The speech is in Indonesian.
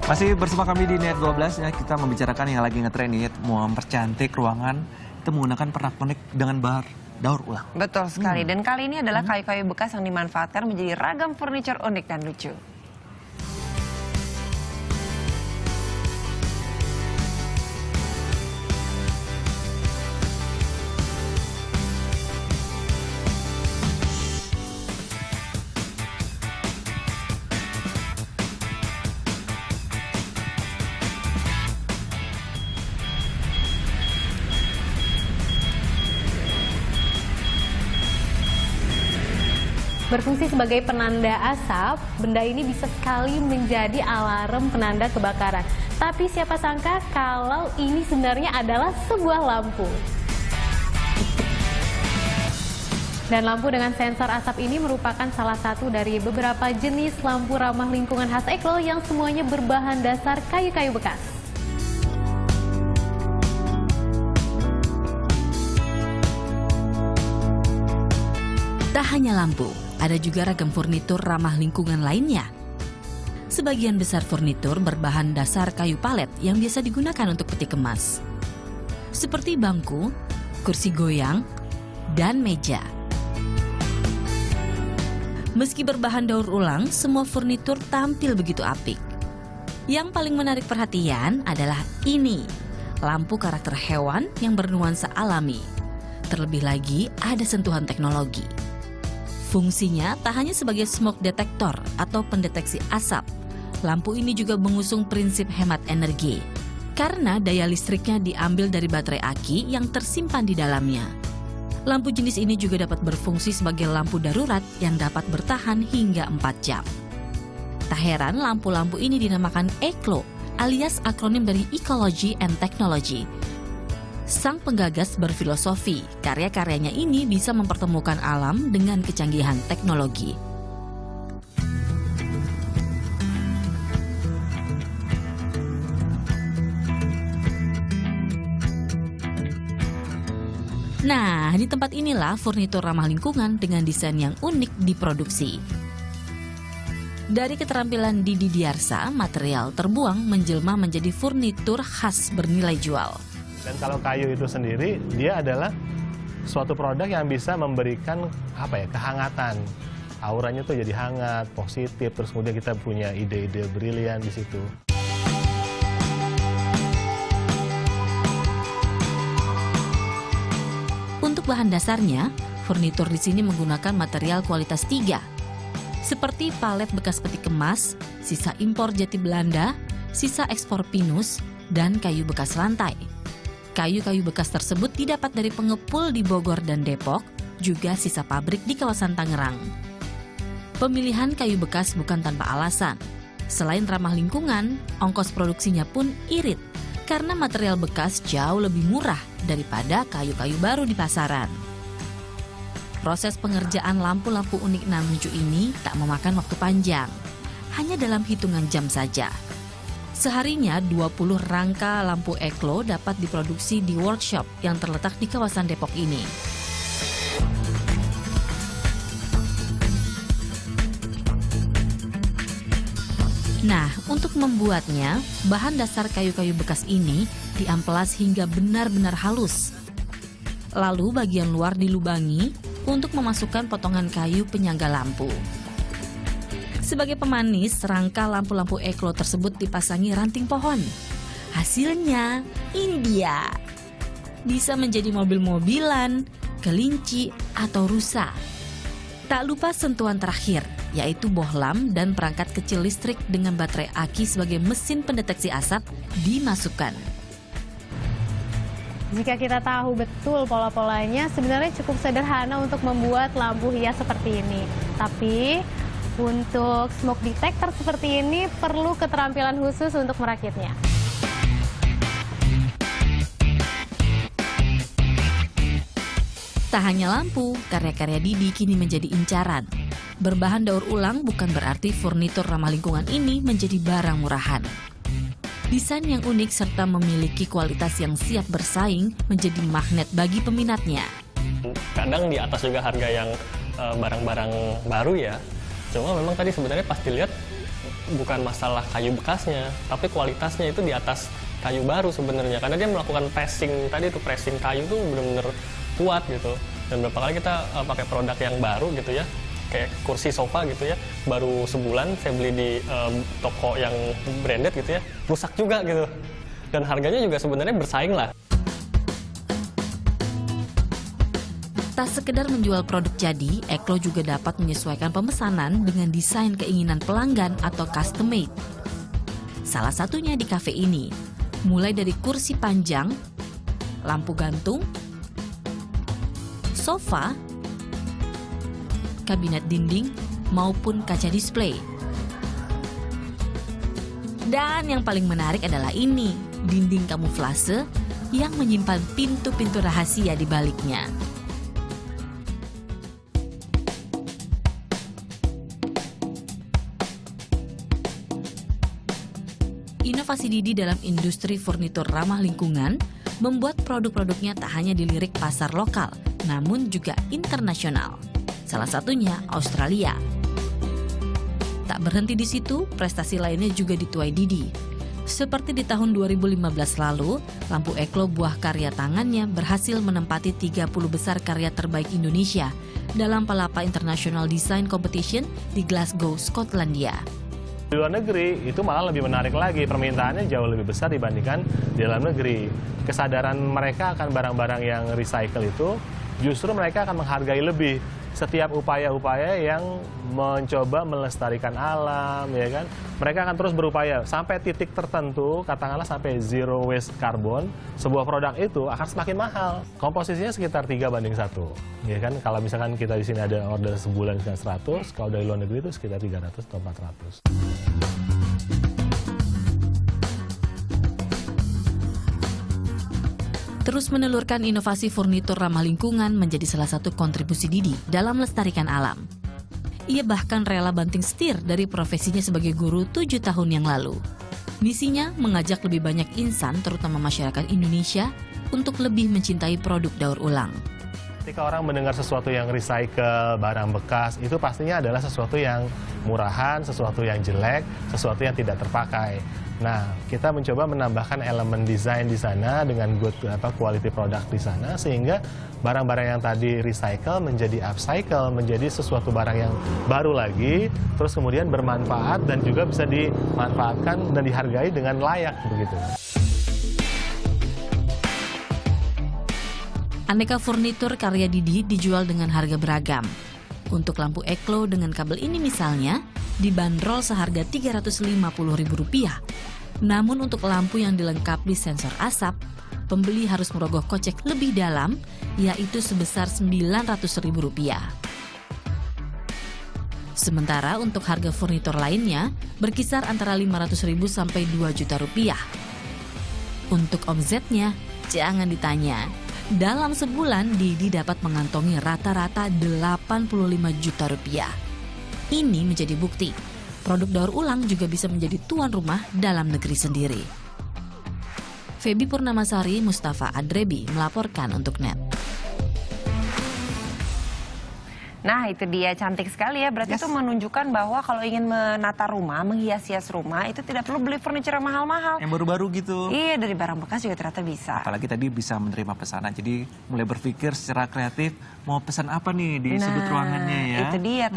Masih bersama kami di Net 12 ya, kita membicarakan yang lagi ngetren nih, mau mempercantik ruangan, kita menggunakan pernak-pernik dengan daur ulang. Betul sekali, dan kali ini adalah kayu-kayu bekas yang dimanfaatkan menjadi ragam furniture unik dan lucu. Berfungsi sebagai penanda asap, benda ini bisa sekali menjadi alarm penanda kebakaran. Tapi siapa sangka kalau ini sebenarnya adalah sebuah lampu. Dan lampu dengan sensor asap ini merupakan salah satu dari beberapa jenis lampu ramah lingkungan khas Eklo yang semuanya berbahan dasar kayu-kayu bekas. Tak hanya lampu, ada juga ragam furnitur ramah lingkungan lainnya. Sebagian besar furnitur berbahan dasar kayu palet yang biasa digunakan untuk peti kemas. Seperti bangku, kursi goyang, dan meja. Meski berbahan daur ulang, semua furnitur tampil begitu apik. Yang paling menarik perhatian adalah ini, lampu karakter hewan yang bernuansa alami. Terlebih lagi, ada sentuhan teknologi. Fungsinya tak hanya sebagai smoke detector atau pendeteksi asap. Lampu ini juga mengusung prinsip hemat energi. Karena daya listriknya diambil dari baterai aki yang tersimpan di dalamnya. Lampu jenis ini juga dapat berfungsi sebagai lampu darurat yang dapat bertahan hingga 4 jam. Tak heran lampu-lampu ini dinamakan Eklo alias akronim dari Ecology and Technology. Sang penggagas berfilosofi, karya-karyanya ini bisa mempertemukan alam dengan kecanggihan teknologi. Nah, di tempat inilah furnitur ramah lingkungan dengan desain yang unik diproduksi. Dari keterampilan Didi Diarsa, material terbuang menjelma menjadi furnitur khas bernilai jual. Dan kalau kayu itu sendiri, dia adalah suatu produk yang bisa memberikan kehangatan. Auranya tuh jadi hangat, positif, terus kemudian kita punya ide-ide brilian di situ. Untuk bahan dasarnya, furnitur di sini menggunakan material kualitas 3, seperti palet bekas peti kemas, sisa impor jati Belanda, sisa ekspor pinus, dan kayu bekas lantai. Kayu-kayu bekas tersebut didapat dari pengepul di Bogor dan Depok, juga sisa pabrik di kawasan Tangerang. Pemilihan kayu bekas bukan tanpa alasan. Selain ramah lingkungan, ongkos produksinya pun irit, karena material bekas jauh lebih murah daripada kayu-kayu baru di pasaran. Proses pengerjaan lampu-lampu unik nan lucu ini tak memakan waktu panjang, hanya dalam hitungan jam saja. Seharinya 20 rangka lampu Eklo dapat diproduksi di workshop yang terletak di kawasan Depok ini. Nah, untuk membuatnya, bahan dasar kayu-kayu bekas ini diamplas hingga benar-benar halus. Lalu bagian luar dilubangi untuk memasukkan potongan kayu penyangga lampu. Sebagai pemanis, rangka lampu-lampu Eklo tersebut dipasangi ranting pohon. Hasilnya, ini dia. Bisa menjadi mobil-mobilan, kelinci, atau rusa. Tak lupa sentuhan terakhir, yaitu bohlam dan perangkat kecil listrik dengan baterai aki sebagai mesin pendeteksi asap dimasukkan. Jika kita tahu betul pola-polanya, sebenarnya cukup sederhana untuk membuat lampu hias seperti ini. Tapi untuk smoke detector seperti ini perlu keterampilan khusus untuk merakitnya. Tak hanya lampu, karya-karya Didi kini menjadi incaran. Berbahan daur ulang bukan berarti furnitur ramah lingkungan ini menjadi barang murahan. Desain yang unik serta memiliki kualitas yang siap bersaing menjadi magnet bagi peminatnya. Kadang di atas juga harga yang barang-barang baru ya. Cuma memang tadi sebenarnya pas dilihat bukan masalah kayu bekasnya, tapi kualitasnya itu di atas kayu baru sebenarnya. Karena dia melakukan pressing tadi itu, pressing kayu tuh benar-benar kuat gitu. Dan beberapa kali kita pakai produk yang baru gitu ya, kayak kursi sofa gitu ya, baru sebulan saya beli di toko yang branded gitu ya, rusak juga gitu. Dan harganya juga sebenarnya bersaing lah. Tak sekedar menjual produk jadi, Eklo juga dapat menyesuaikan pemesanan dengan desain keinginan pelanggan atau custom made. Salah satunya di kafe ini, mulai dari kursi panjang, lampu gantung, sofa, kabinet dinding, maupun kaca display. Dan yang paling menarik adalah ini, dinding kamuflase yang menyimpan pintu-pintu rahasia di baliknya. Inovasi Didi dalam industri furnitur ramah lingkungan membuat produk-produknya tak hanya dilirik pasar lokal, namun juga internasional. Salah satunya Australia. Tak berhenti di situ, prestasi lainnya juga dituai Didi. Seperti di tahun 2015 lalu, lampu Eklo buah karya tangannya berhasil menempati 30 besar karya terbaik Indonesia dalam Palapa International Design Competition di Glasgow, Skotlandia. Di luar negeri itu malah lebih menarik lagi, permintaannya jauh lebih besar dibandingkan di dalam negeri. Kesadaran mereka akan barang-barang yang recycle itu justru mereka akan menghargai lebih setiap upaya-upaya yang mencoba melestarikan alam, ya kan? Mereka akan terus berupaya sampai titik tertentu, katakanlah sampai zero waste carbon, sebuah produk itu akan semakin mahal. Komposisinya sekitar 3:1, ya kan? Kalau misalkan kita di sini ada order sebulan 100, kalau dari luar negeri itu sekitar 300 atau 400. Terus menelurkan inovasi furnitur ramah lingkungan menjadi salah satu kontribusi Didi dalam melestarikan alam. Ia bahkan rela banting setir dari profesinya sebagai guru 7 tahun yang lalu. Misinya mengajak lebih banyak insan, terutama masyarakat Indonesia, untuk lebih mencintai produk daur ulang. Ketika orang mendengar sesuatu yang recycle, barang bekas, itu pastinya adalah sesuatu yang murahan, sesuatu yang jelek, sesuatu yang tidak terpakai. Nah, kita mencoba menambahkan elemen desain di sana dengan good quality product di sana, sehingga barang-barang yang tadi recycle menjadi upcycle, menjadi sesuatu barang yang baru lagi, terus kemudian bermanfaat dan juga bisa dimanfaatkan dan dihargai dengan layak begitu. Aneka furnitur karya Didi dijual dengan harga beragam. Untuk lampu Eklo dengan kabel ini misalnya, dibanderol seharga Rp350.000. Namun untuk lampu yang dilengkapi sensor asap, pembeli harus merogoh kocek lebih dalam, yaitu sebesar Rp900.000. Sementara untuk harga furnitur lainnya berkisar antara Rp500.000 sampai Rp2 juta. Untuk omsetnya, jangan ditanya. Dalam sebulan, Didi dapat mengantongi rata-rata Rp85 juta. Ini menjadi bukti, produk daur ulang juga bisa menjadi tuan rumah dalam negeri sendiri. Feby Purnamasari, Mustafa Adrebi melaporkan untuk NET. Nah itu dia, cantik sekali ya. Berarti itu menunjukkan bahwa kalau ingin menata rumah, menghias-hias rumah, itu tidak perlu beli furniture yang mahal-mahal. Yang baru-baru gitu. Iya, dari barang bekas juga ternyata bisa. Apalagi tadi bisa menerima pesanan, jadi mulai berpikir secara kreatif mau pesan apa nih di sudut ruangannya ya. Itu dia.